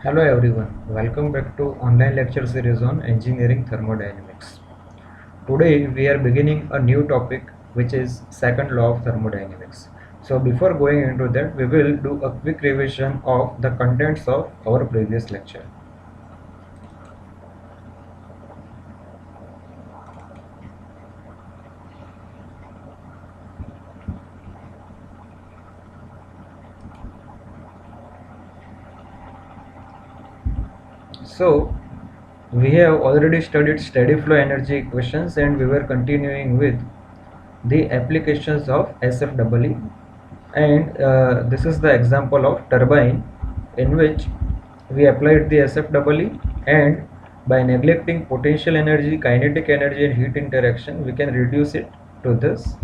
Hello everyone, welcome back to online lecture series on engineering thermodynamics. Today we are beginning a new topic which is second law of thermodynamics. So before going into that, we will do a quick revision of the contents of our previous lecture. So we have already studied steady flow energy equations and we were continuing with the applications of SFEE, and this is the example of turbine in which we applied the SFEE, and by neglecting potential energy, kinetic energy and heat interaction we can reduce it to this,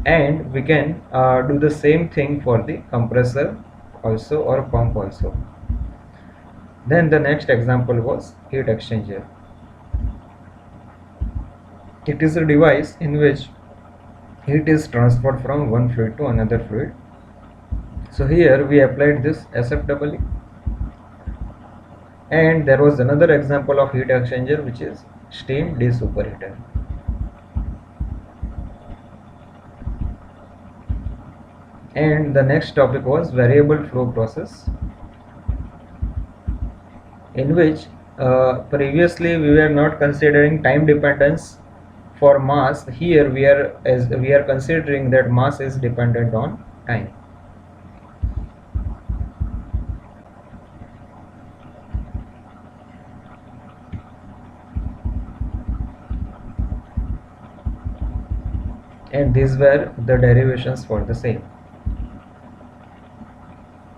and we can do the same thing for the compressor also or pump also. Then the next example was heat exchanger. It is a device in which heat is transferred from one fluid to another fluid. So here we applied this SFEE, and there was another example of heat exchanger which is steam desuperheater. And the next topic was variable flow process, in which previously we were not considering time dependence for mass. Here we are considering that mass is dependent on time. And these were the derivations for the same.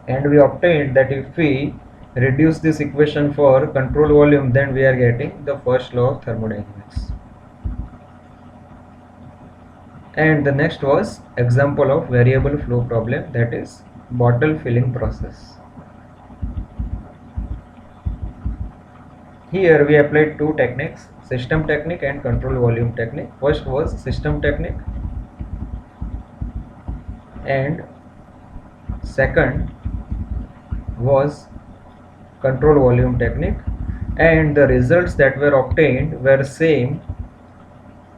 And we obtained that if we reduce this equation for control volume, then we are getting the first law of thermodynamics. And the next was example of variable flow problem, that is bottle filling process. Here we applied two techniques, system technique and control volume technique. First was system technique and second was control volume technique, and the results that were obtained were same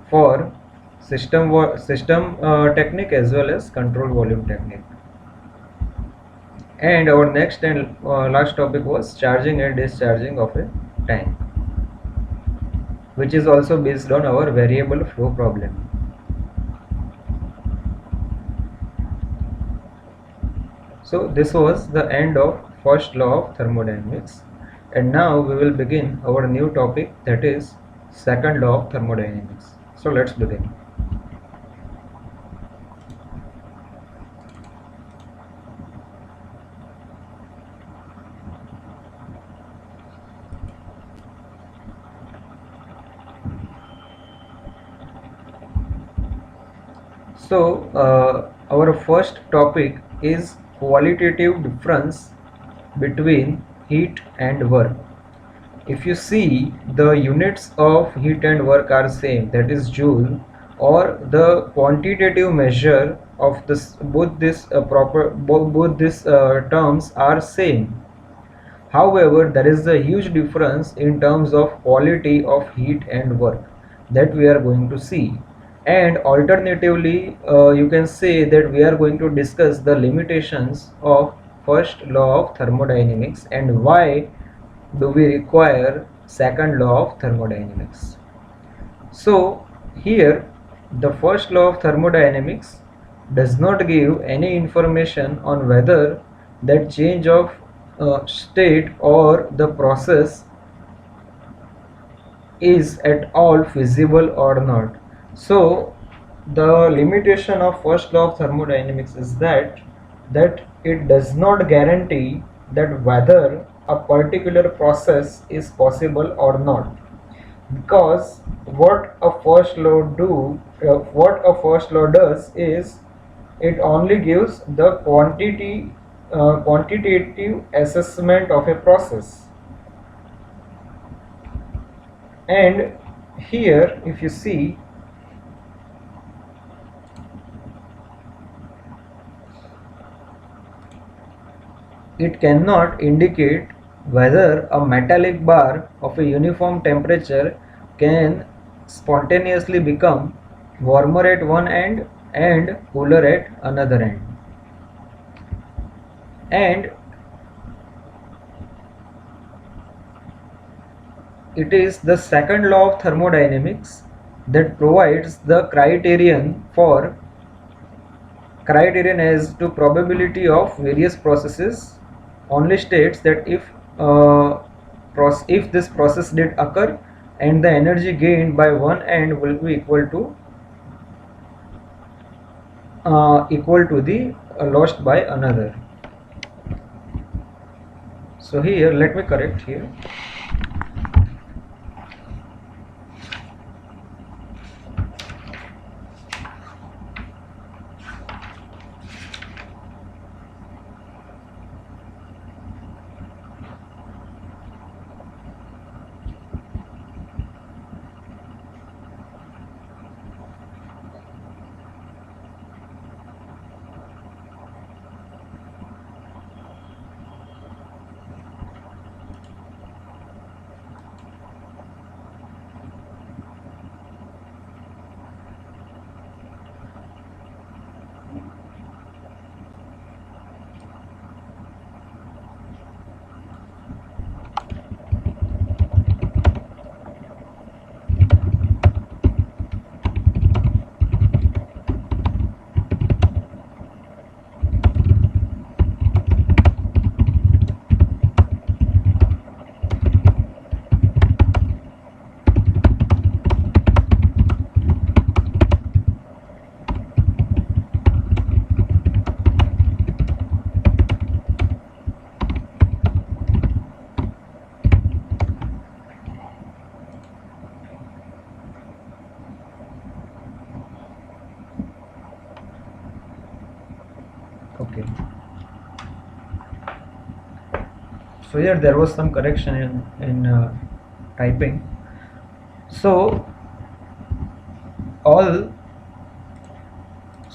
for system technique as well as control volume technique. And our next and last topic was charging and discharging of a tank, which is also based on our variable flow problem. So this was the end of first law of thermodynamics, and now we will begin our new topic, that is second law of thermodynamics. So let's begin. So our first topic is qualitative difference between heat and work. If you see, the units of heat and work are same, that is joule, or the quantitative measure of this both these terms are same. However, there is a huge difference in terms of quality of heat and work that we are going to see. And alternatively, you can say that we are going to discuss the limitations of first law of thermodynamics and why do we require second law of thermodynamics. So here the first law of thermodynamics does not give any information on whether that change of state or the process is at all feasible or not. So the limitation of first law of thermodynamics is that it does not guarantee that whether a particular process is possible or not, because what a first law does is it only gives the quantitative assessment of a process. And here if you see, it cannot indicate whether a metallic bar of a uniform temperature can spontaneously become warmer at one end and cooler at another end. And it is the second law of thermodynamics that provides the criterion as to probability of various processes. Only states that if this process did occur and the energy gained by one end will be equal to the lost by another. So here let me correct here. Okay. So here there was some correction in typing. So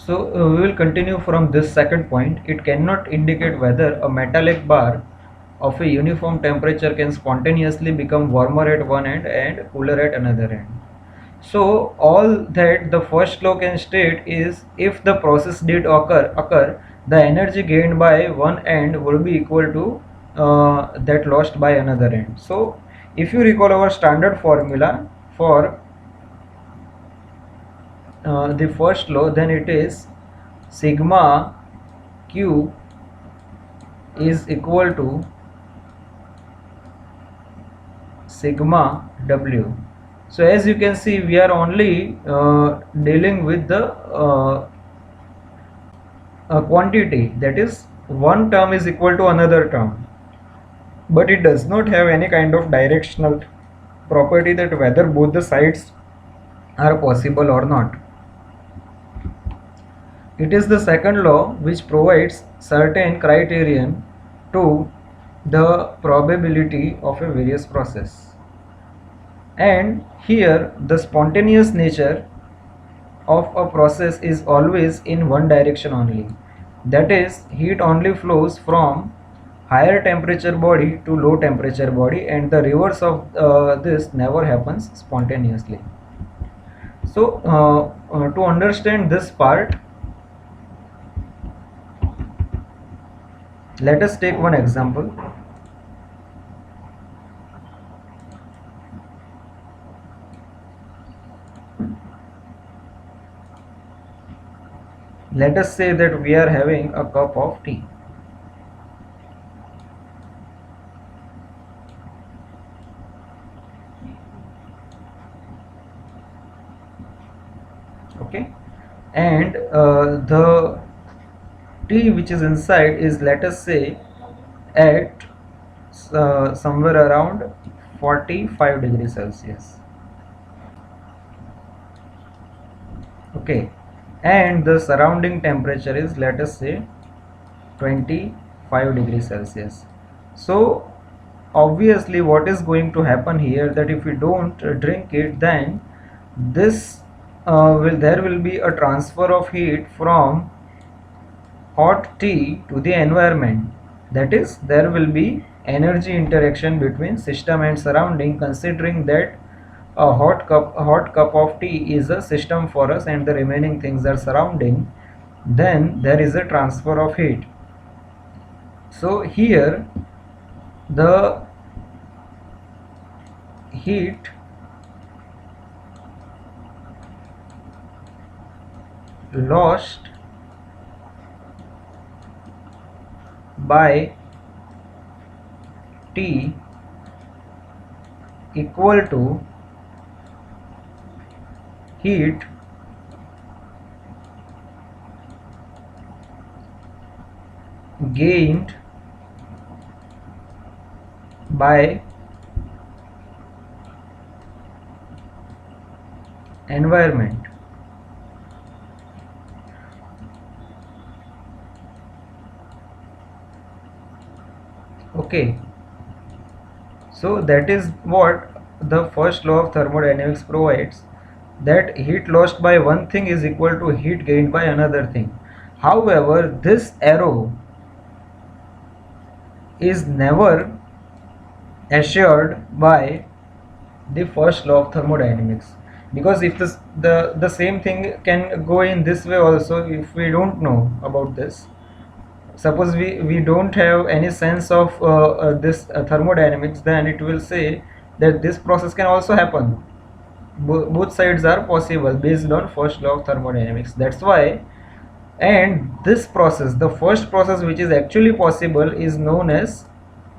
we will continue from this second point. It cannot indicate whether a metallic bar of a uniform temperature can spontaneously become warmer at one end and cooler at another end. So all that the first law can state is if the process did occur, the energy gained by one end would be equal to that lost by another end. So if you recall our standard formula for the first law, then it is sigma q is equal to sigma w. So as you can see, we are only dealing with the quantity, that is one term is equal to another term, but it does not have any kind of directional property that whether both the sides are possible or not. It is the second law which provides certain criterion to the probability of a various process. And here the spontaneous nature of a process is always in one direction only. That is, heat only flows from higher temperature body to low temperature body, and the reverse of this never happens spontaneously. So to understand this part, let us take one example. Let us say that we are having a cup of tea. Okay, and the tea which is inside is, let us say, at somewhere around 45 degrees Celsius. Okay, and the surrounding temperature is, let us say, 25 degrees Celsius. So obviously what is going to happen here, that if we don't drink it, then this there will be a transfer of heat from hot tea to the environment. That is, there will be energy interaction between system and surrounding, considering that a hot cup of tea is a system for us and the remaining things are surrounding, then there is a transfer of heat. So here the heat lost by T equal to heat gained by environment. Okay, so that is what the first law of thermodynamics provides, that heat lost by one thing is equal to heat gained by another thing. However, this arrow is never assured by the first law of thermodynamics, because if the same thing can go in this way also, if we don't know about this, suppose we don't have any sense of this thermodynamics, then it will say that this process can also happen. Both sides are possible based on first law of thermodynamics. That's why, and this process, the first process which is actually possible, is known as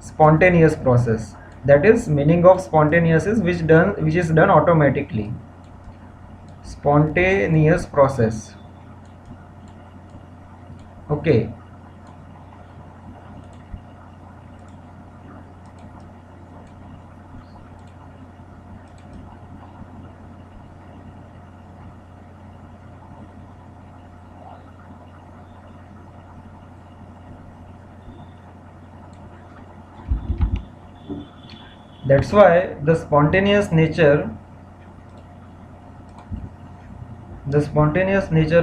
spontaneous process. That is, meaning of spontaneous is which is done automatically. Spontaneous process. Okay. That's why the spontaneous nature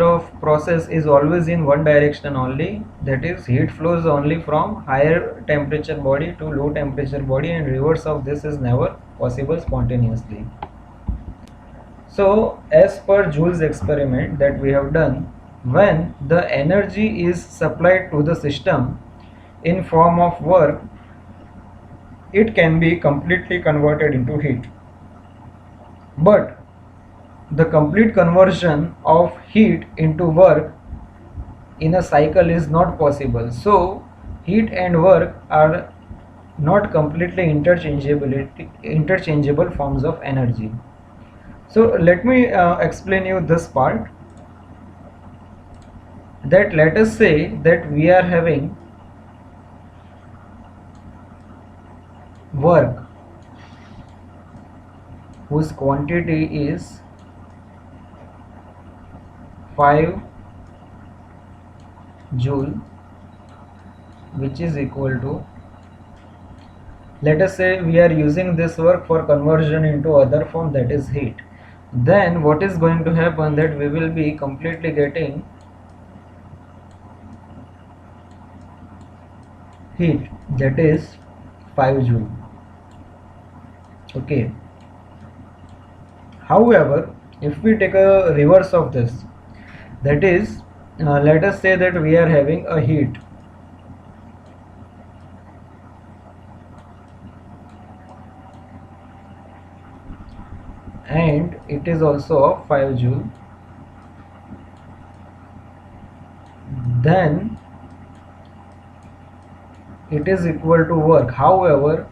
of process is always in one direction only, that is, heat flows only from higher temperature body to low temperature body, and reverse of this is never possible spontaneously. So as per Joule's experiment that we have done, when the energy is supplied to the system in form of work, it can be completely converted into heat. But the complete conversion of heat into work in a cycle is not possible. So heat and work are not completely interchangeable forms of energy. So let me explain you this part, that let us say that we are having work whose quantity is 5 joule, which is equal to, let us say we are using this work for conversion into other form, that is heat. Then what is going to happen, that we will be completely getting heat, that is 5 joule. Okay. However, if we take a reverse of this, that is, let us say that we are having a heat and it is also of 5 joule, then it is equal to work. However,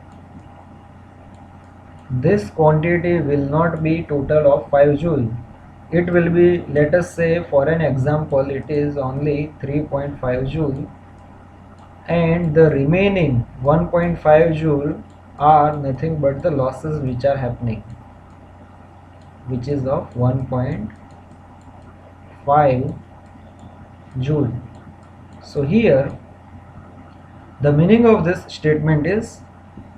this quantity will not be total of 5 joule. It will be, let us say for an example, it is only 3.5 joule, and the remaining 1.5 joule are nothing but the losses which are happening, which is of 1.5 joule. So here the meaning of this statement is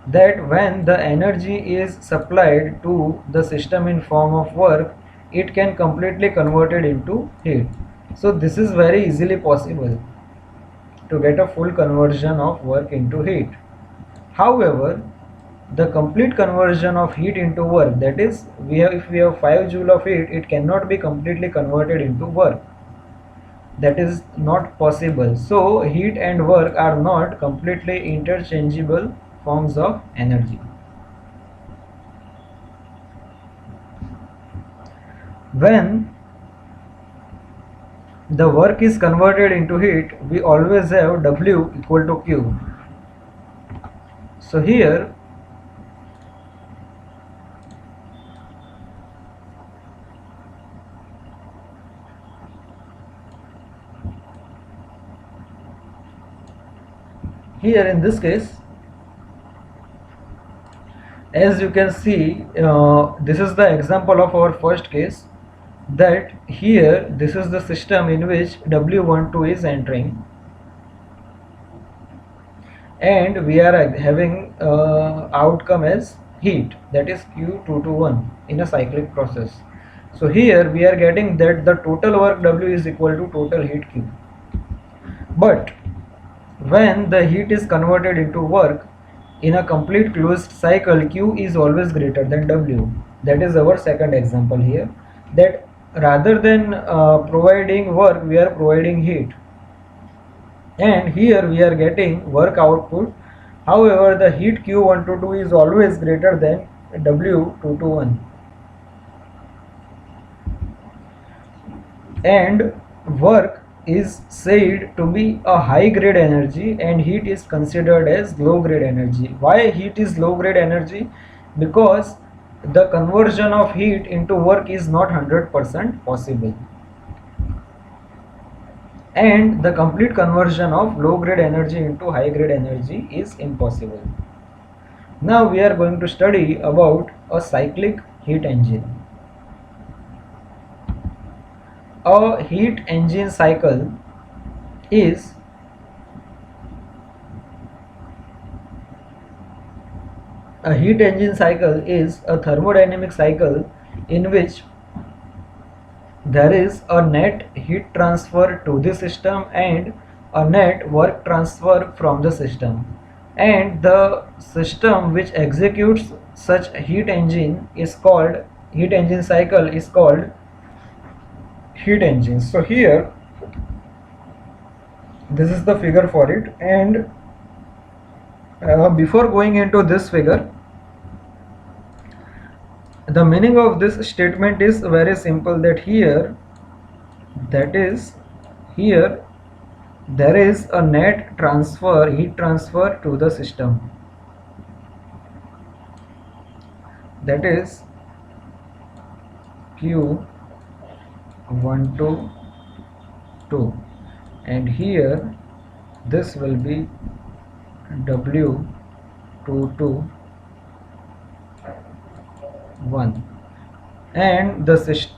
that when the energy is supplied to the system in form of work, it can completely converted into heat. So this is very easily possible to get a full conversion of work into heat. However, the complete conversion of heat into work, that is, if we have 5 joule of heat, it cannot be completely converted into work. That is not possible. So heat and work are not completely interchangeable forms of energy. When the work is converted into heat, we always have W equal to Q. So here in this case, as you can see, this is the example of our first case, that here this is the system in which W12 is entering, and we are having outcome as heat, that is Q221 in a cyclic process. So here we are getting that the total work W is equal to total heat Q. But when the heat is converted into work in a complete closed cycle, Q is always greater than W. That is our second example here, that rather than providing work, we are providing heat, and here we are getting work output. However, the heat Q122 is always greater than W221, and work is said to be a high grade energy and heat is considered as low grade energy. Why heat is low grade energy? Because the conversion of heat into work is not 100% possible, and the complete conversion of low grade energy into high grade energy is impossible. Now we are going to study about a cyclic heat engine. A heat engine cycle is a thermodynamic cycle in which there is a net heat transfer to the system and a net work transfer from the system, and the system which executes such heat engine cycle is called heat engine. So here this is the figure for it, and before going into this figure, the meaning of this statement is very simple, that here there is a net heat transfer to the system, that is Q122, and here this will be W221, and this is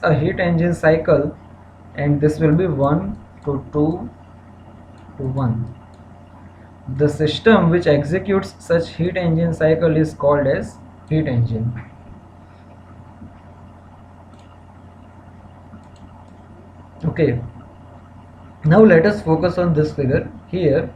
a heat engine cycle, and this will be 1 to 2 to 1. The system which executes such heat engine cycle is called as heat engine. Okay, now let us focus on this figure here.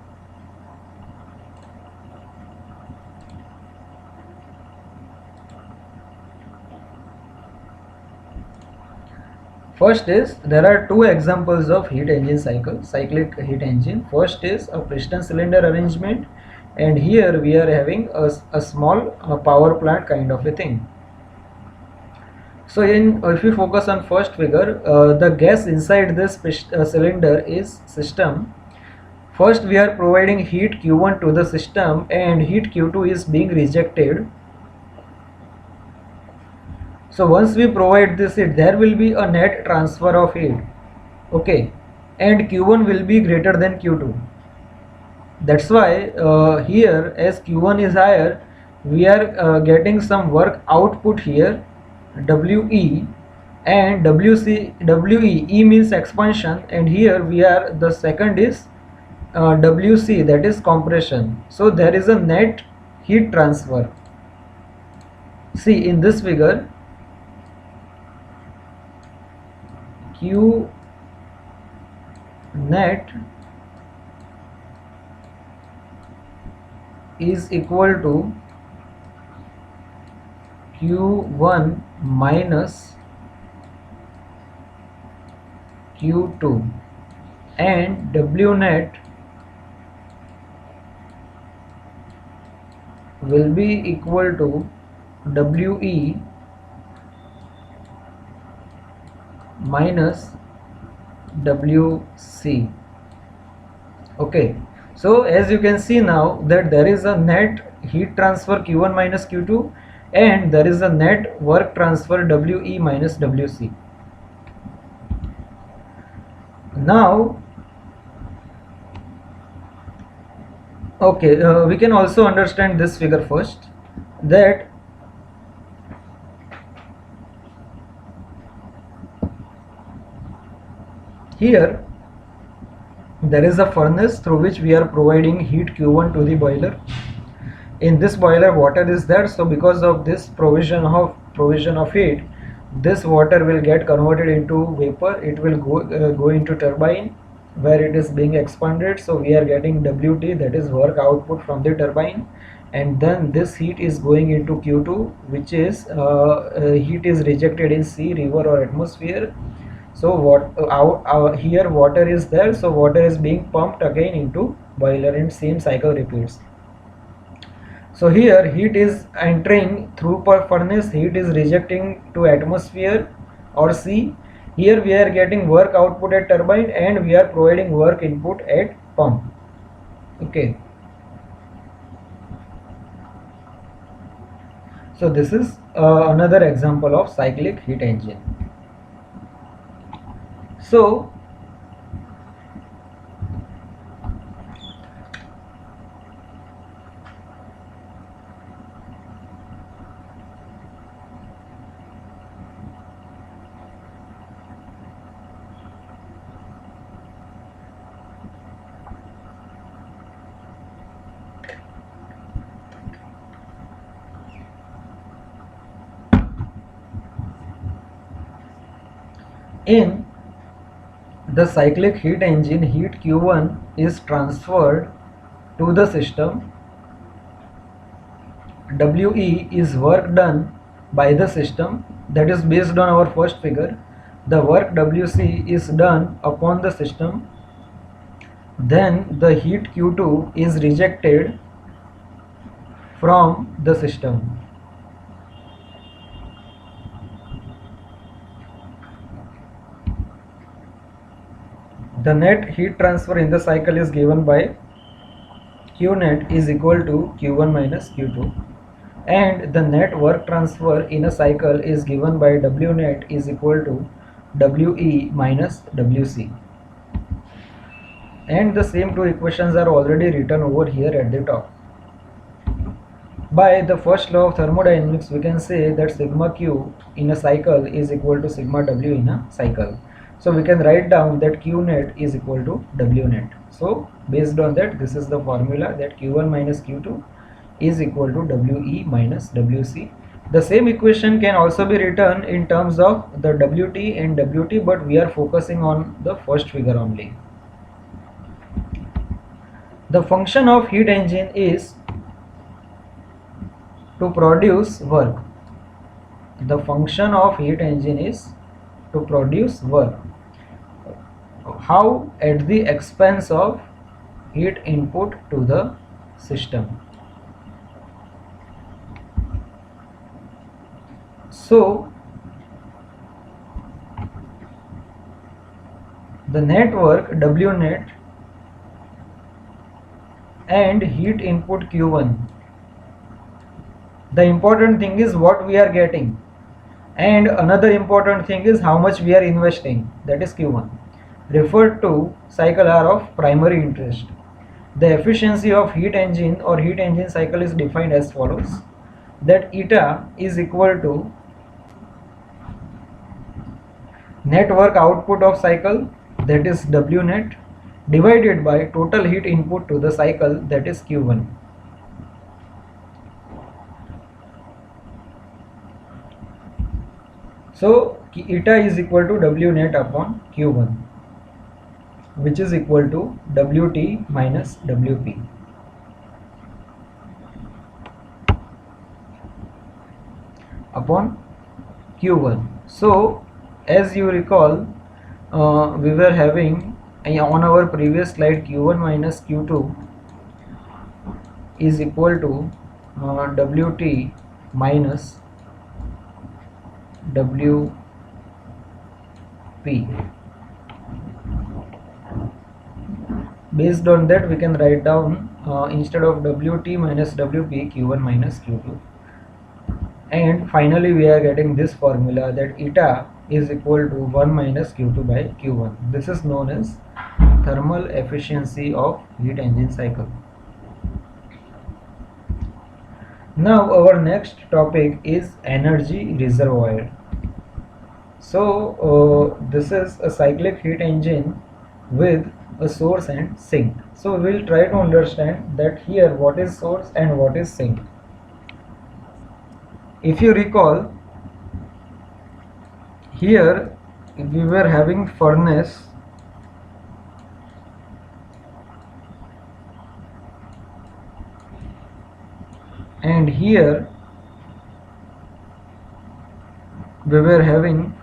First is, there are two examples of heat engine cyclic heat engine. First is a piston cylinder arrangement, and here we are having a small power plant kind of a thing. So if you focus on first figure, the gas inside this cylinder is system. First we are providing heat Q1 to the system, and heat Q2 is being rejected. So once we provide this heat, there will be a net transfer of heat, okay, and Q1 will be greater than Q2. That's why here, as Q1 is higher, we are getting some work output here, WE, and WE means expansion, and here we are, the second is WC, that is compression. So there is a net heat transfer. See in this figure, Q net is equal to Q1 minus Q2, and W net will be equal to WE minus WC. Okay, so as you can see now that there is a net heat transfer Q1 minus Q2, and there is a net work transfer WE minus WC. Now, okay, we can also understand this figure first, that here there is a furnace through which we are providing heat Q1 to the boiler. In this boiler water is there, so because of this provision of heat, this water will get converted into vapor. It will go into turbine where it is being expanded, so we are getting WT, that is work output from the turbine, and then this heat is going into Q2, which is heat is rejected in sea, river or atmosphere. So here water is there, so water is being pumped again into boiler and same cycle repeats. So here heat is entering through furnace, heat is rejecting to atmosphere or sea. Here we are getting work output at turbine, and we are providing work input at pump. Okay. So this is another example of cyclic heat engine. So in the cyclic heat engine, heat Q1 is transferred to the system. WE is work done by the system, that is based on our first figure. The work WC is done upon the system. Then the heat Q2 is rejected from the system. The net heat transfer in the cycle is given by Q net is equal to Q1 minus Q2, and the net work transfer in a cycle is given by W net is equal to WE minus WC. And the same two equations are already written over here at the top. By the first law of thermodynamics, we can say that sigma Q in a cycle is equal to sigma W in a cycle. So we can write down that Q net is equal to W net. So based on that, this is the formula, that Q1 minus Q2 is equal to WE minus WC. The same equation can also be written in terms of the WT and WT, but we are focusing on the first figure only. The function of heat engine is to produce work. The function of heat engine is to produce work. How? At the expense of heat input to the system. So the net work W net and heat input Q1, the important thing is what we are getting, and another important thing is how much we are investing, that is Q1, referred to cycle are of primary interest. The efficiency of heat engine or heat engine cycle is defined as follows, that eta is equal to net work output of cycle, that is W net, divided by total heat input to the cycle, that is Q1. So eta is equal to W net upon Q1, which is equal to WT minus WP. upon Q1. So as you recall, we were having on our previous slide Q1 minus Q2 is equal to WT minus WP. Based on that, we can write down instead of WT minus WP, Q1 minus Q2. And finally we are getting this formula that eta is equal to 1 minus Q2 by Q1. This is known as thermal efficiency of heat engine cycle. Now our next topic is energy reservoir. So this is a cyclic heat engine with a source and sink. So we will try to understand that here what is source and what is sink. If you recall, here we were having furnace and here we were having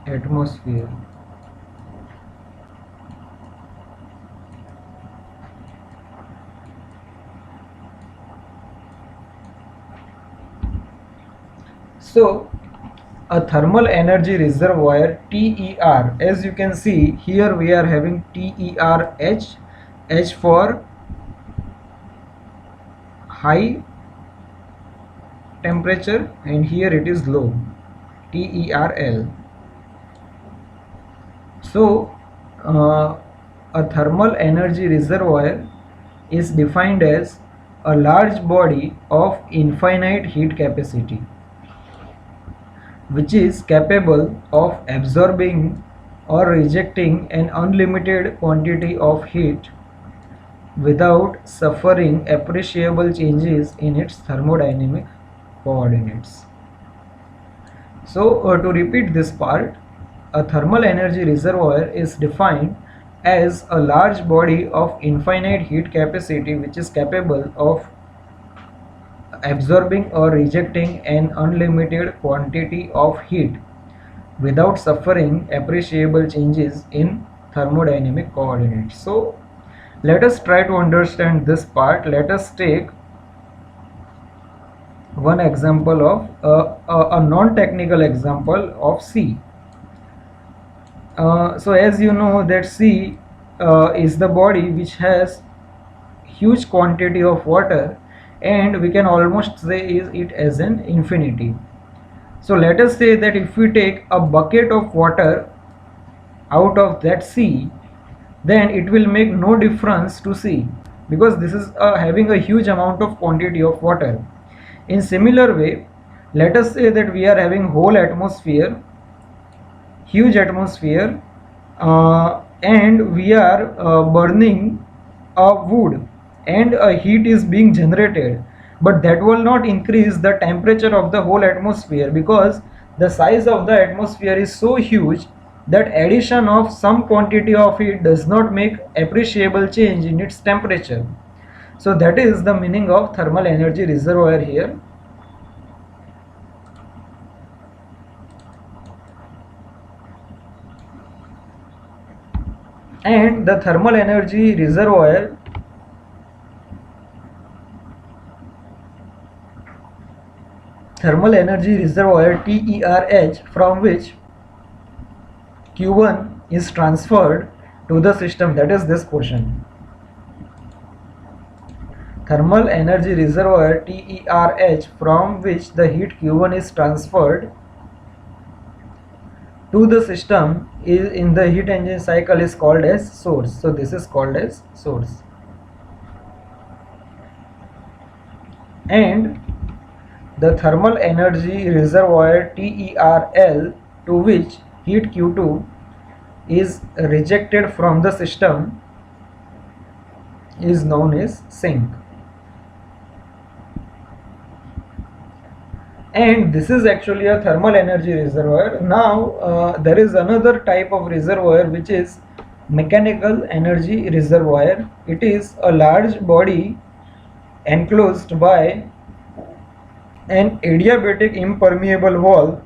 atmosphere. So a thermal energy reservoir TER, as you can see here we are having TER H for high temperature and here it is low, TERL. So a thermal energy reservoir is defined as a large body of infinite heat capacity which is capable of absorbing or rejecting an unlimited quantity of heat without suffering appreciable changes in its thermodynamic coordinates. So to repeat this part, a thermal energy reservoir is defined as a large body of infinite heat capacity which is capable of absorbing or rejecting an unlimited quantity of heat without suffering appreciable changes in thermodynamic coordinates. So let us try to understand this part. Let us take one example of a non-technical example of sea. So as you know that sea is the body which has huge quantity of water and we can almost say it as an infinity. So let us say that if we take a bucket of water out of that sea, then it will make no difference to sea because this is having a huge amount of quantity of water. In similar way, let us say that we are having whole atmosphere, huge atmosphere, and we are burning a wood and a heat is being generated, but that will not increase the temperature of the whole atmosphere because the size of the atmosphere is so huge that addition of some quantity of heat does not make appreciable change in its temperature. So that is the meaning of thermal energy reservoir here. And the thermal energy reservoir TERH, from which Q1 is transferred to the system, that is this portion. Thermal energy reservoir TERH, from which the heat Q1 is transferred to the system is in the heat engine cycle is called as source. So this is called as source. And the thermal energy reservoir TERL, to which heat Q2 is rejected from the system, is known as sink. And this is actually a thermal energy reservoir. Now there is another type of reservoir which is mechanical energy reservoir. It is a large body enclosed by an adiabatic impermeable wall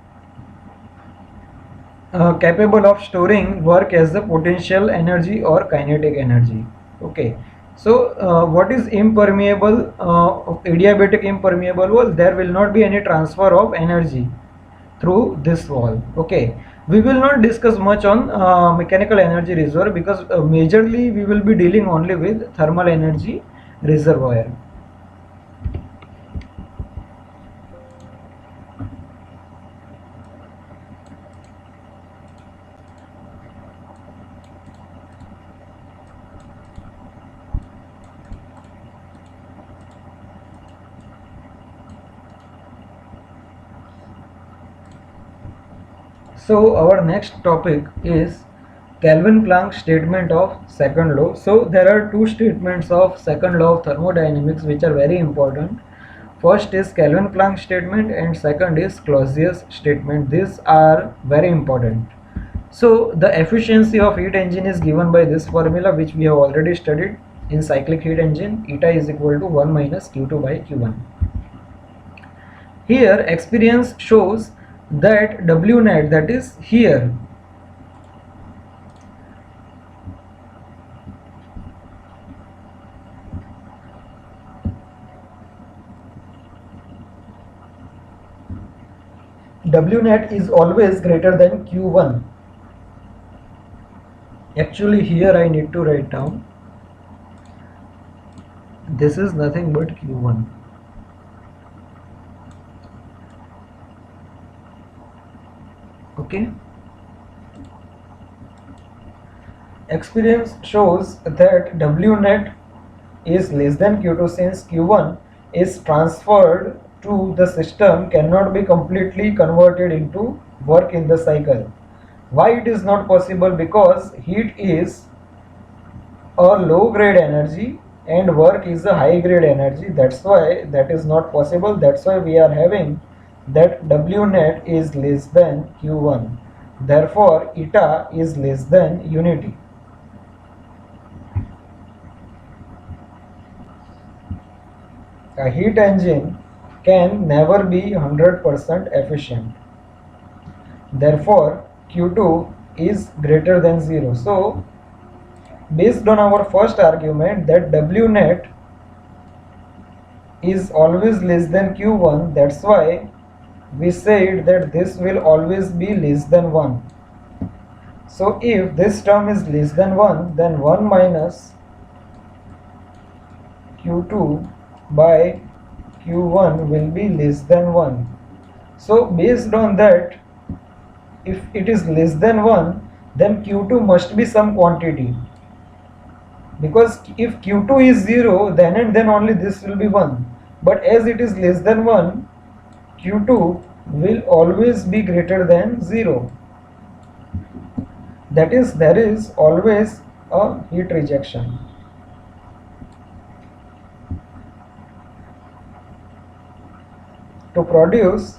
capable of storing work as the potential energy or kinetic energy. Okay, so what is impermeable, adiabatic impermeable wall? There will not be any transfer of energy through this wall. Okay, we will not discuss much on mechanical energy reservoir, because majorly we will be dealing only with thermal energy reservoir. So our next topic is Kelvin-Planck statement of second law. So there are two statements of second law of thermodynamics which are very important. First is Kelvin-Planck statement and second is Clausius statement. These are very important. So the efficiency of heat engine is given by this formula, which we have already studied in cyclic heat engine. Eta is equal to 1 minus Q2 by Q1. Here experience shows that W net, that is here, W net is always greater than Q1. Actually here I need to write down, this is nothing but Q1. Okay. Experience shows that W net is less than Q2 since Q1 is transferred to the system, cannot be completely converted into work in the cycle. Why it is not possible? Because heat is a low grade energy and work is a high grade energy. That's why that is not possible. That's why we are having that W net is less than Q1. Therefore, eta is less than unity. A heat engine can never be 100% efficient. Therefore, Q2 is greater than 0. So, based on our first argument that W net is always less than Q1, that's why we said that this will always be less than 1. So, if this term is less than 1, then 1 minus Q2 by Q1 will be less than 1. So based on that, if it is less than 1, then Q2 must be some quantity, because if Q2 is 0, then and then only this will be 1. But as it is less than 1, Q2 will always be greater than 0. That is, there is always a heat rejection. To produce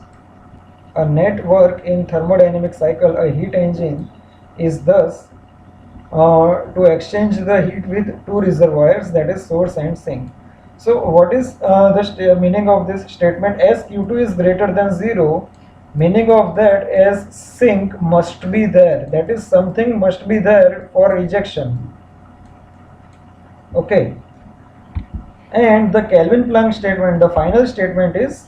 a net work in thermodynamic cycle, a heat engine is thus to exchange the heat with two reservoirs, that is source and sink. So what is the meaning of this statement? As Q2 is greater than 0, meaning of that, as sink must be there, that is something must be there for rejection. Okay. And the Kelvin-Planck statement, the final statement is,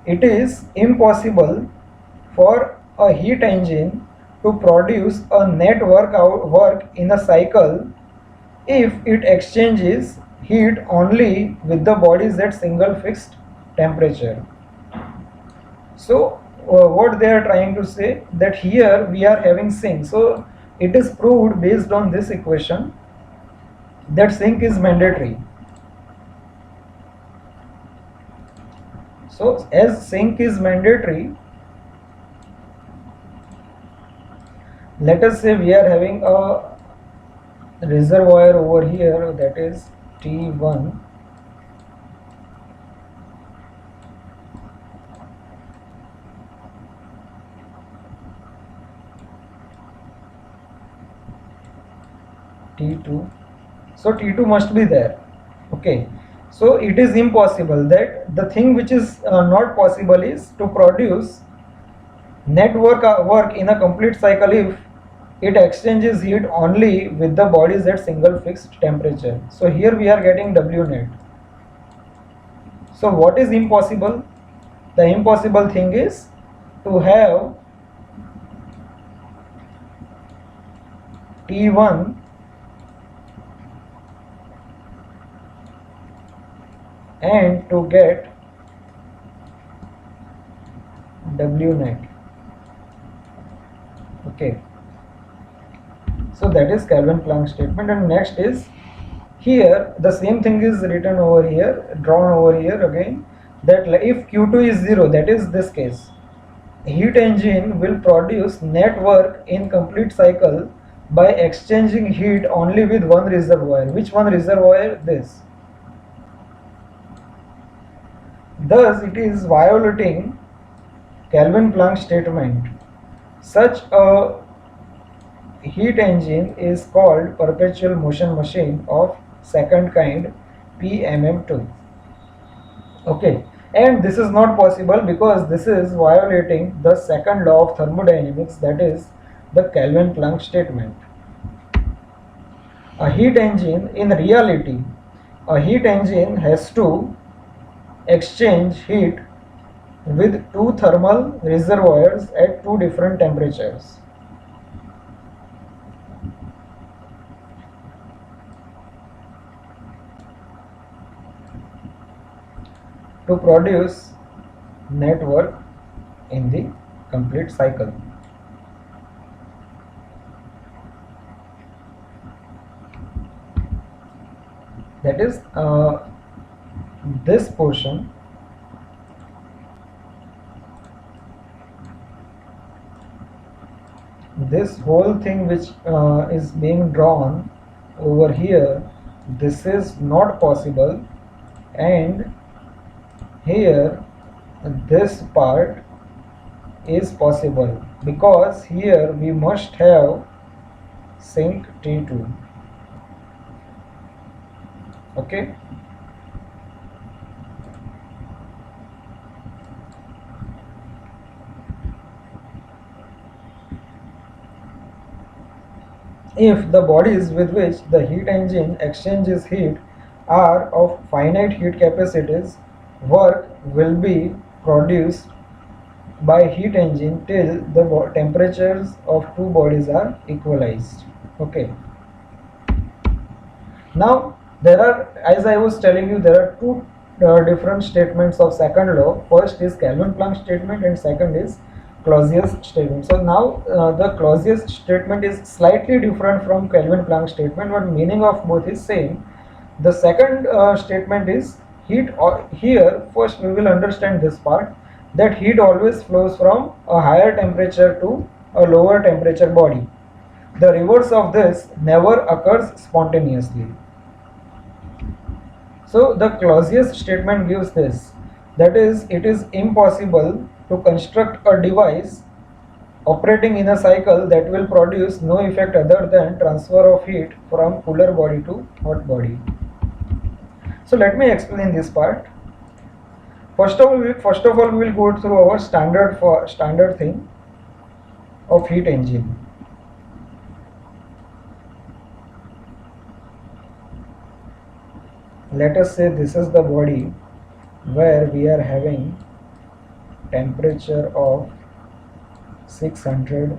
it is impossible for a heat engine to produce a net work in a cycle if it exchanges heat only with the bodies at single fixed temperature. So what they are trying to say, that here we are having sink. So it is proved based on this equation that sink is mandatory. So as sink is mandatory, let us say we are having a reservoir over here, that is T1, T2. So T2 must be there. Okay. So it is impossible that the thing which is not possible is to produce net work in a complete cycle if it exchanges heat only with the bodies at single fixed temperature. So here we are getting W net. So what is impossible? The impossible thing is to have T1 and to get W net. Okay. So that is Kelvin-Planck statement, and next is here the same thing is written over here, drawn over here again, that if Q2 is 0, that is this case, heat engine will produce net work in complete cycle by exchanging heat only with one reservoir. Which one reservoir? This. Thus it is violating Kelvin-Planck statement. Such a heat engine is called perpetual motion machine of second kind, PMM2. Okay, and this is not possible because this is violating the second law of thermodynamics, that is the Kelvin-Planck statement. A heat engine, in reality, a heat engine has to exchange heat with two thermal reservoirs at two different temperatures. To produce net work in the complete cycle. That is this portion this whole thing which is being drawn over here, this is not possible, and here this part is possible because here we must have sink T2. Okay. If the bodies with which the heat engine exchanges heat are of finite heat capacities, work will be produced by heat engine till the temperatures of two bodies are equalized. Okay. Now there are, as I was telling you, there are two different statements of second law. First is Kelvin-Planck statement and second is Clausius statement. So now the Clausius statement is slightly different from Kelvin-Planck statement, but meaning of both is same. The second statement is heat, here first we will understand this part, that heat always flows from a higher temperature to a lower temperature body. The reverse of this never occurs spontaneously. So the Clausius statement gives this, that is, it is impossible to construct a device operating in a cycle that will produce no effect other than transfer of heat from cooler body to hot body. So let me explain this part. First of all, we will go through our standard thing of heat engine. Let us say this is the body where we are having temperature of 600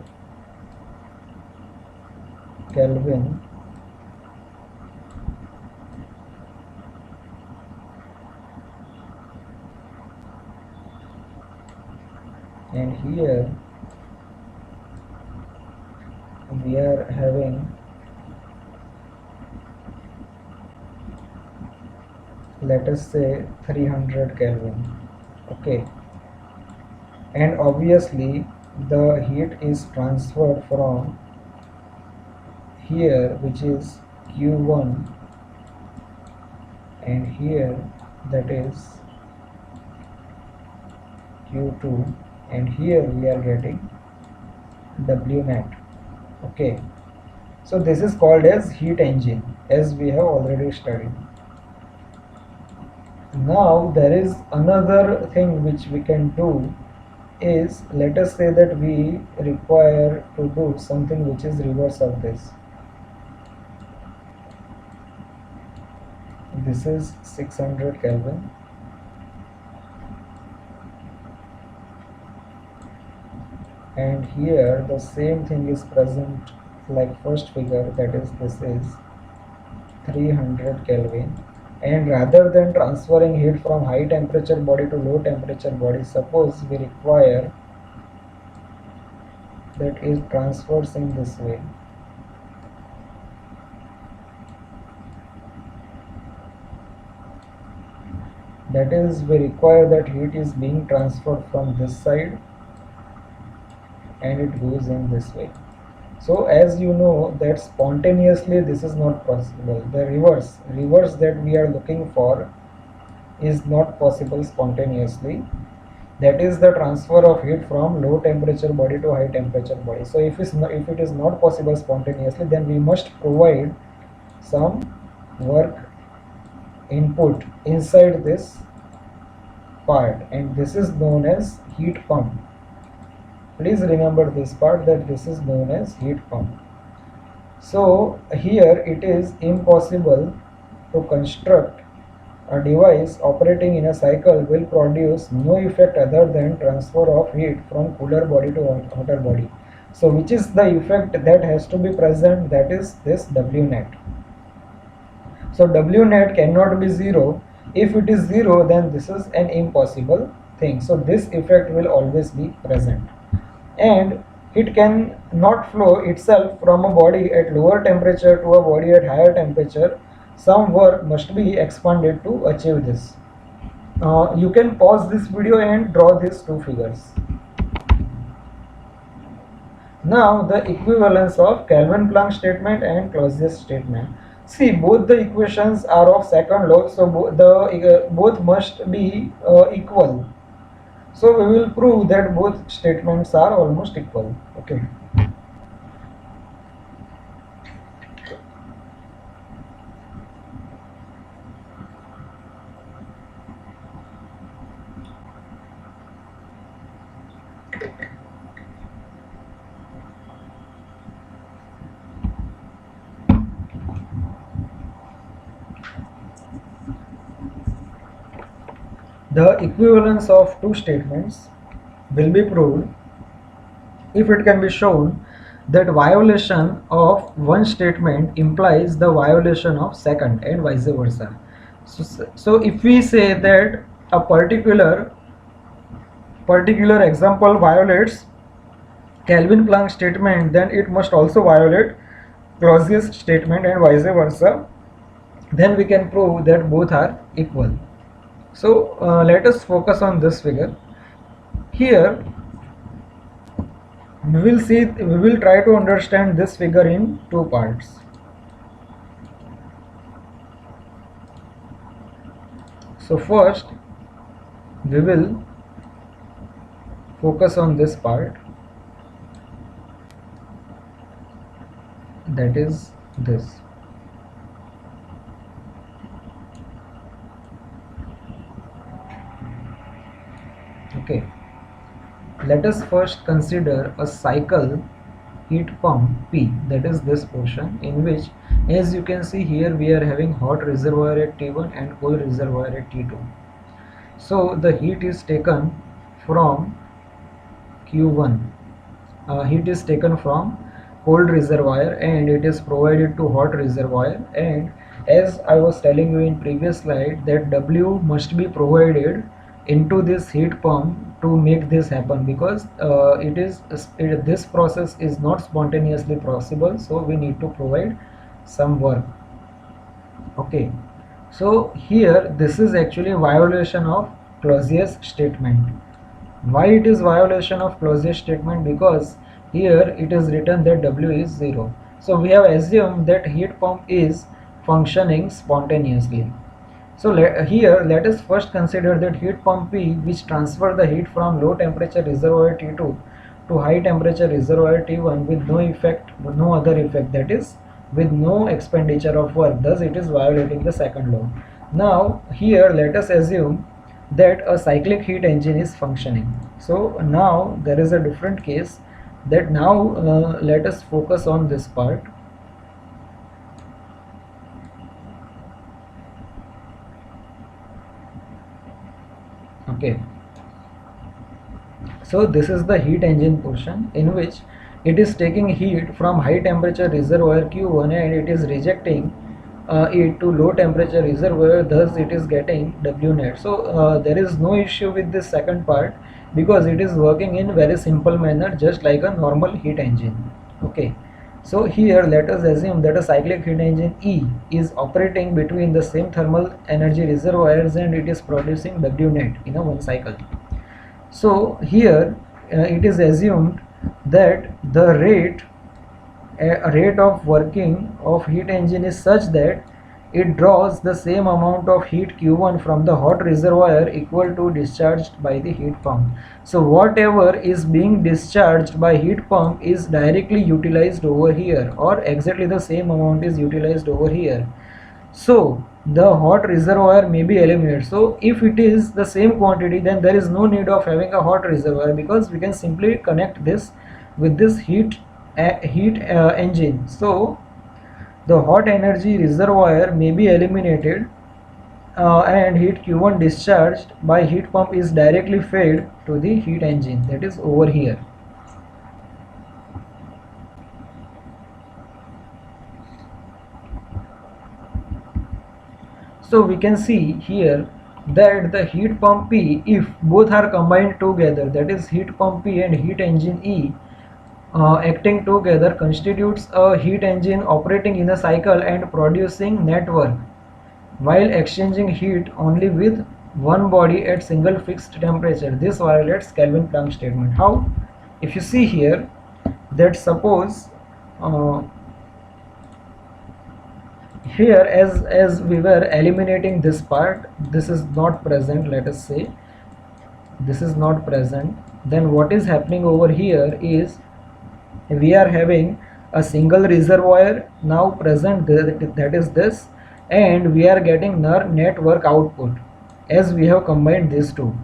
Kelvin and here we are having, let us say, 300 Kelvin. Okay, and obviously the heat is transferred from here, which is Q1, and here, that is Q2, and here we are getting W net. Okay, So this is called as heat engine, as we have already studied. Now there is another thing which we can do is, let us say that we require to do something which is reverse of this. This is 600 Kelvin, and here the same thing is present like first figure, that is this is 300 Kelvin. And rather than transferring heat from high temperature body to low temperature body, suppose we require that it transfers in this way. That is, we require that heat is being transferred from this side and it goes in this way. So as you know that spontaneously this is not possible. The reverse that we are looking for is not possible spontaneously. That is the transfer of heat from low temperature body to high temperature body. So if it is not possible spontaneously, then we must provide some work input inside this part, and this is known as heat pump. Please remember this part, that this is known as heat pump. So here it is impossible to construct a device operating in a cycle will produce no effect other than transfer of heat from cooler body to hotter body. So which is the effect that has to be present? That is this W net. So W net cannot be 0. If it is 0, then this is an impossible thing. So this effect will always be present. And heat can not flow itself from a body at lower temperature to a body at higher temperature. Some work must be expended to achieve this. You can pause this video and draw these two figures. Now the equivalence of Kelvin-Planck statement and Clausius statement. See, both the equations are of second law, so both must be equal. So we will prove that both statements are almost equal. Okay. The equivalence of two statements will be proved if it can be shown that violation of one statement implies the violation of second and vice versa. So if we say that a particular example violates Kelvin-Planck statement, then it must also violate Clausius statement and vice versa. Then we can prove that both are equal. So let us focus on this figure. Here we will try to understand this figure in two parts. So first we will focus on this part, that is this. Okay, let us first consider a cycle heat pump P, that is this portion, in which, as you can see here, we are having hot reservoir at T1 and cold reservoir at T2. So the heat is taken from Q1, heat is taken from cold reservoir and it is provided to hot reservoir, and as I was telling you in previous slide that W must be provided into this heat pump to make this happen, because this process is not spontaneously possible, so we need to provide some work. Okay, so here this is actually violation of Clausius statement. Why it is violation of Clausius statement? Because here it is written that W is 0. So we have assumed that heat pump is functioning spontaneously. So here let us first consider that heat pump P, which transfer the heat from low temperature reservoir T2 to high temperature reservoir T1 with no other effect, that is with no expenditure of work. Thus it is violating the second law. Now here let us assume that a cyclic heat engine is functioning. So now there is a different case, that now let us focus on this part. Okay, so this is the heat engine portion, in which it is taking heat from high temperature reservoir Q1 and it is rejecting it to low temperature reservoir, thus it is getting W net. So there is no issue with this second part, because it is working in very simple manner, just like a normal heat engine. Okay, so here let us assume that a cyclic heat engine E is operating between the same thermal energy reservoirs and it is producing W net in a one cycle. So here it is assumed that the rate of working of heat engine is such that it draws the same amount of heat Q1 from the hot reservoir equal to discharged by the heat pump. So whatever is being discharged by heat pump is directly utilized over here, or exactly the same amount is utilized over here. So the hot reservoir may be eliminated. So if it is the same quantity, then there is no need of having a hot reservoir, because we can simply connect this with this heat engine. So the hot energy reservoir may be eliminated and heat Q1 discharged by heat pump is directly fed to the heat engine, that is over here. So we can see here that the heat pump P, if both are combined together, that is heat pump P and heat engine E acting together, constitutes a heat engine operating in a cycle and producing net work while exchanging heat only with one body at single fixed temperature. This violates Kelvin-Planck statement. How? If you see here, that suppose here as we were eliminating this part, this is not present, let us say this is not present, then what is happening over here is we are having a single reservoir now present, that is this, and we are getting net work output as we have combined these two.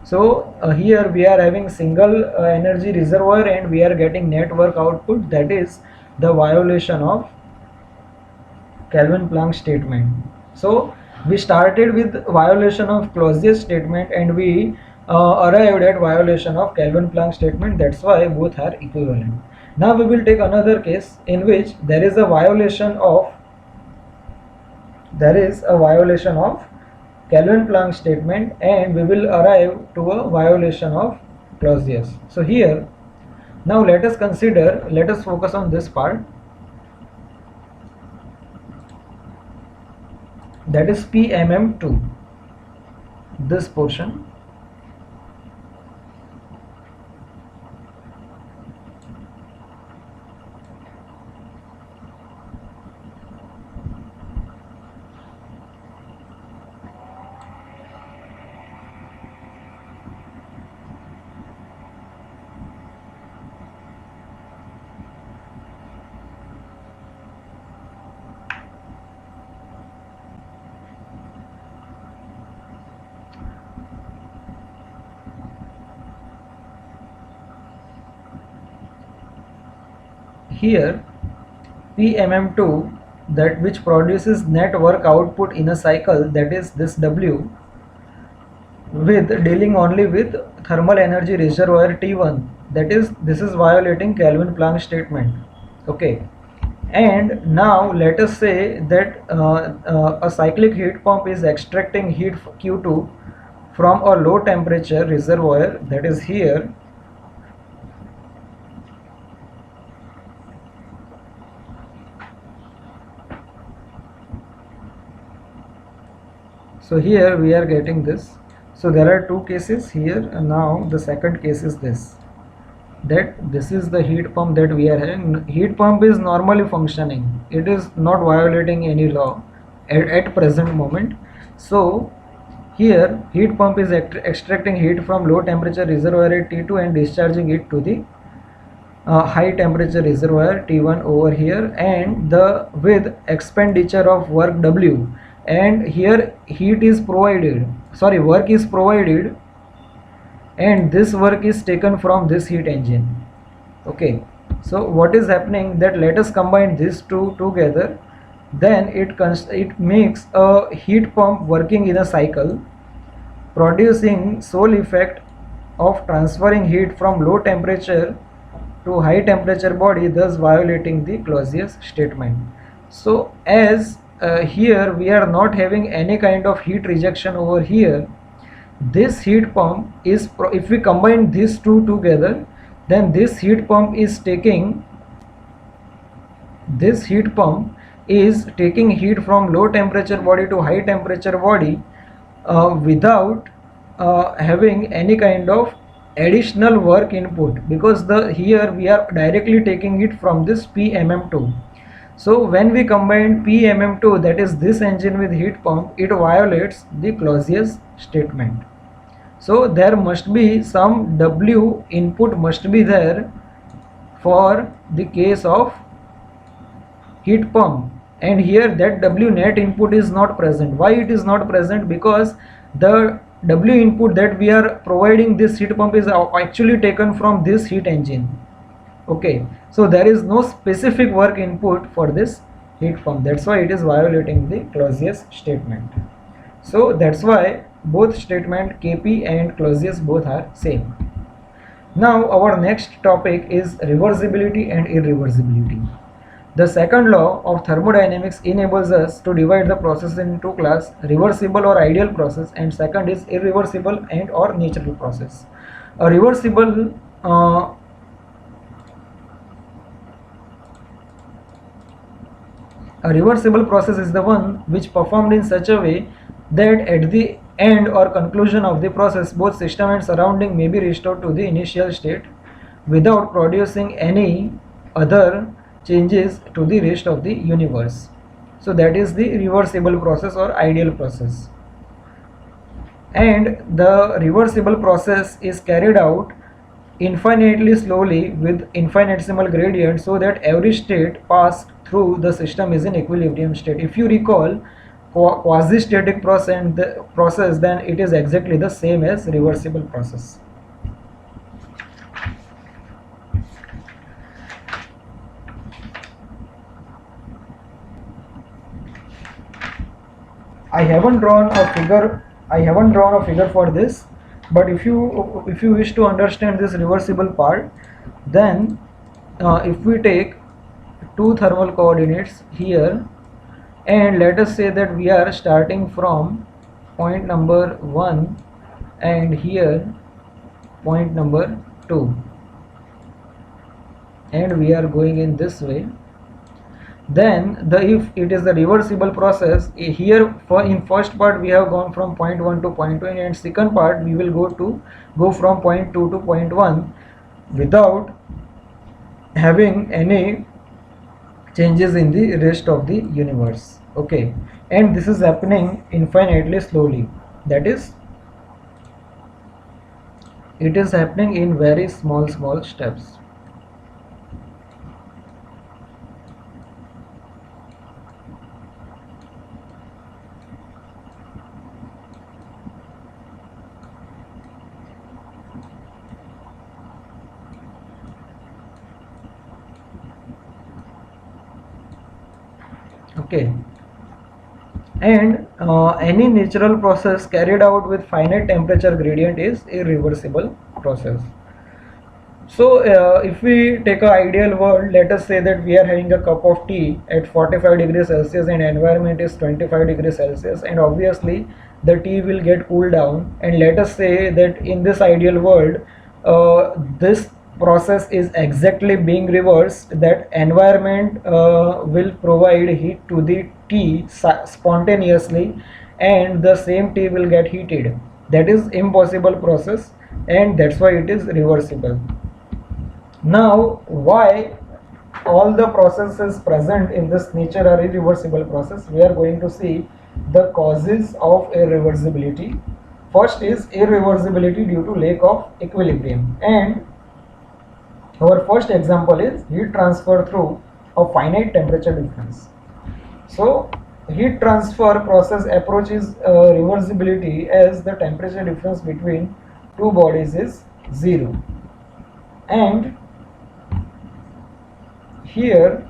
So here we are having single energy reservoir and we are getting net work output, that is the violation of Kelvin-Planck statement. So we started with violation of Clausius statement and we arrived at violation of Kelvin-Planck statement. That's why both are equivalent. Now we will take another case in which there is a violation of Kelvin-Planck statement and we will arrive to a violation of Clausius. So here, now let us focus on this part, that is PMM2, this portion. Here PMM2, that which produces net work output in a cycle, that is this W, with dealing only with thermal energy reservoir T1, that is this is violating Kelvin-Planck statement. Okay, and now let us say that a cyclic heat pump is extracting heat Q2 from a low temperature reservoir, that is here. So here we are getting this. So there are two cases here, and now the second case is this, that this is the heat pump that we are having. Heat pump is normally functioning, it is not violating any law at present moment. So here heat pump is extracting heat from low temperature reservoir at T2 and discharging it to the high temperature reservoir T1 over here, and the with expenditure of work W, and here heat is provided, sorry, work is provided, and this work is taken from this heat engine. Okay, so what is happening, that let us combine these two together, then it makes a heat pump working in a cycle, producing sole effect of transferring heat from low temperature to high temperature body, thus violating the Clausius statement. So as here we are not having any kind of heat rejection over here, this heat pump is, if we combine these two together, then this heat pump is taking heat from low temperature body to high temperature body without having any kind of additional work input, because here we are directly taking it from this PMM2. So when we combine PMM2, that is this engine, with heat pump, it violates the Clausius statement. So there must be some W input must be there for the case of heat pump, and here that W net input is not present. Why it is not present? Because the W input that we are providing this heat pump is actually taken from this heat engine. Okay, so there is no specific work input for this heat pump, that's why it is violating the Clausius statement. So that's why both statement Kp and Clausius both are same. Now our next topic is reversibility and irreversibility. The second law of thermodynamics enables us to divide the process into two classes, reversible or ideal process, and second is irreversible and or natural process. A reversible process is the one which performed in such a way that at the end or conclusion of the process, both system and surrounding may be restored to the initial state without producing any other changes to the rest of the universe. So that is the reversible process or ideal process. And the reversible process is carried out infinitely slowly with infinitesimal gradient, so that every state passed through the system is in equilibrium state. If you recall quasi-static process, then it is exactly the same as reversible process. I haven't drawn a figure for this, but if you wish to understand this reversible part, then if we take two thermal coordinates here, and let us say that we are starting from point number 1 and here point number 2, and we are going in this way, then if it is the reversible process, here in first part we have gone from point 1 to point 2, and second part we will go from point 2 to point 1 without having any changes in the rest of the universe. Okay, and this is happening infinitely slowly, that is, it is happening in very small steps. Okay, and any natural process carried out with finite temperature gradient is irreversible process. So if we take an ideal world, let us say that we are having a cup of tea at 45 degrees Celsius and environment is 25 degrees Celsius, and obviously the tea will get cooled down, and let us say that in this ideal world this process is exactly being reversed, that environment will provide heat to the tea spontaneously and the same tea will get heated. That is impossible process, and that's why it is reversible. Now why all the processes present in this nature are irreversible process? We are going to see the causes of irreversibility. First is irreversibility due to lack of equilibrium, and Our first example is heat transfer through a finite temperature difference. So heat transfer process approaches reversibility as the temperature difference between two bodies is zero, and here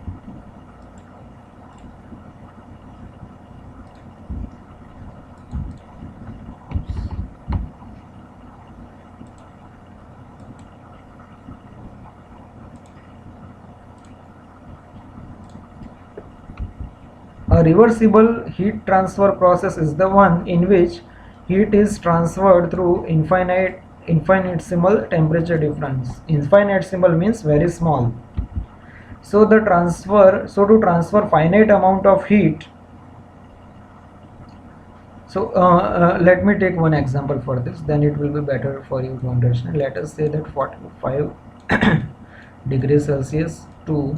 a reversible heat transfer process is the one in which heat is transferred through infinitesimal temperature difference. Infinitesimal means very small. So to transfer finite amount of heat. So let me take one example for this, then it will be better for you to understand. Let us say that 45 degrees Celsius to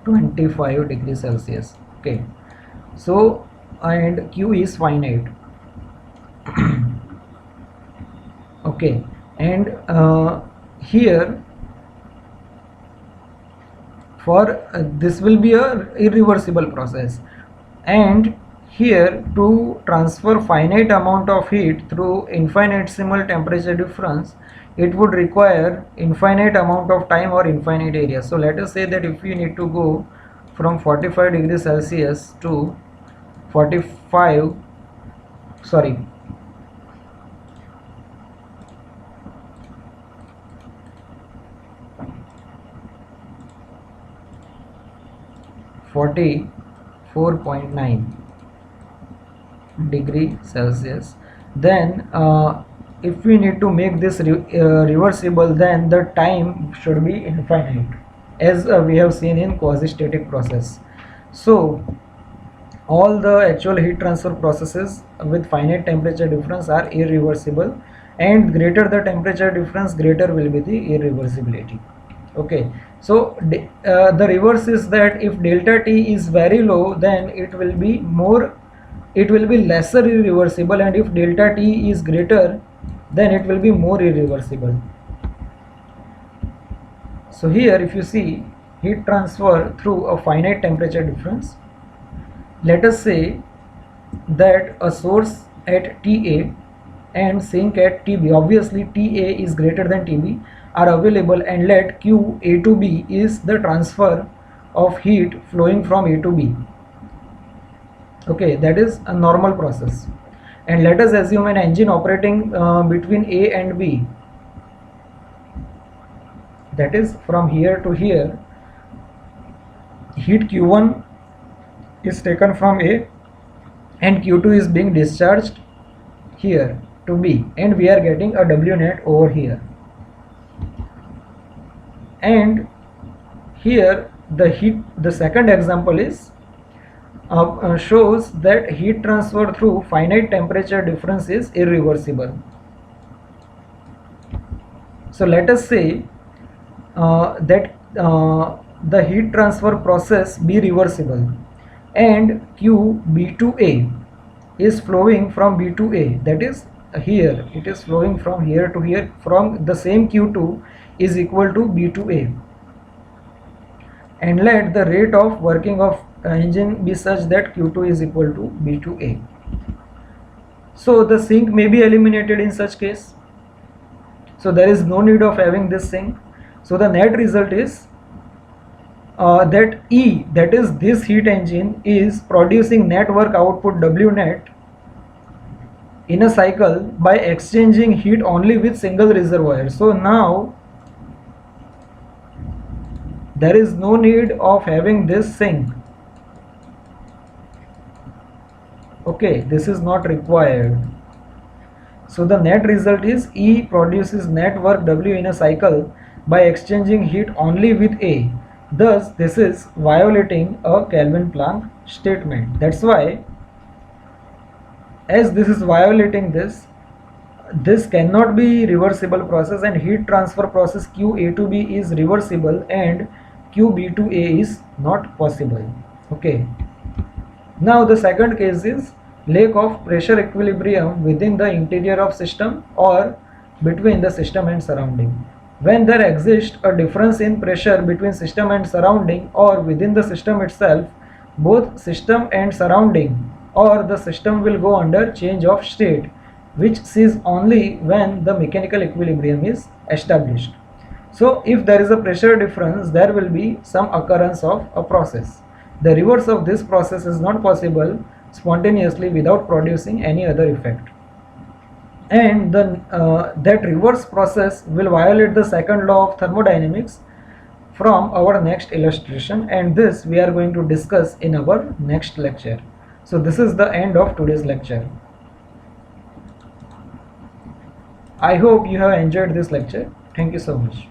25 degrees Celsius. Okay, so and Q is finite. Okay, and here for this will be a irreversible process, and here to transfer finite amount of heat through infinitesimal temperature difference, it would require infinite amount of time or infinite area. So let us say that if we need to go from 45 degrees Celsius to 45 sorry 44.9 degree Celsius, then if we need to make this reversible, then the time should be infinite, as we have seen in quasi-static process. So all the actual heat transfer processes with finite temperature difference are irreversible, and greater the temperature difference, greater will be the irreversibility. Okay, so the reverse is that if delta T is very low, then it will be lesser irreversible, and if delta T is greater, then it will be more irreversible. So here if you see heat transfer through a finite temperature difference, let us say that a source at TA and sink at TB, obviously TA is greater than TB, are available, and let Q A to B is the transfer of heat flowing from A to B. Okay, that is a normal process. And let us assume an engine operating between A and B, that is from here to here. Heat Q1 is taken from A and Q2 is being discharged here to B, and we are getting a W net over here. And here the second example is shows that heat transfer through finite temperature difference is irreversible. So let us say that the heat transfer process be reversible, and Q B to A is flowing from B to A, that is here it is flowing from here to here, from the same Q2 is equal to B to A, and let the rate of working of engine be such that Q2 is equal to B to A. So the sink may be eliminated in such case, so there is no need of having this sink. So the net result is that E, that is this heat engine, is producing net work output W net in a cycle by exchanging heat only with single reservoir. So now there is no need of having this sink. Okay, this is not required. So the net result is E produces net work W in a cycle by exchanging heat only with A. Thus this is violating a Kelvin-Planck statement. That's why, as this is violating this cannot be reversible process, and heat transfer process Q A to B is reversible and Q B to A is not possible. Okay, now the second case is lack of pressure equilibrium within the interior of system or between the system and surrounding. When there exists a difference in pressure between system and surrounding or within the system itself, both system and surrounding or the system will go under change of state, which ceases only when the mechanical equilibrium is established. So if there is a pressure difference, there will be some occurrence of a process. The reverse of this process is not possible spontaneously without producing any other effect. And that reverse process will violate the second law of thermodynamics from our next illustration, and this we are going to discuss in our next lecture. So this is the end of today's lecture. I hope you have enjoyed this lecture. Thank you so much.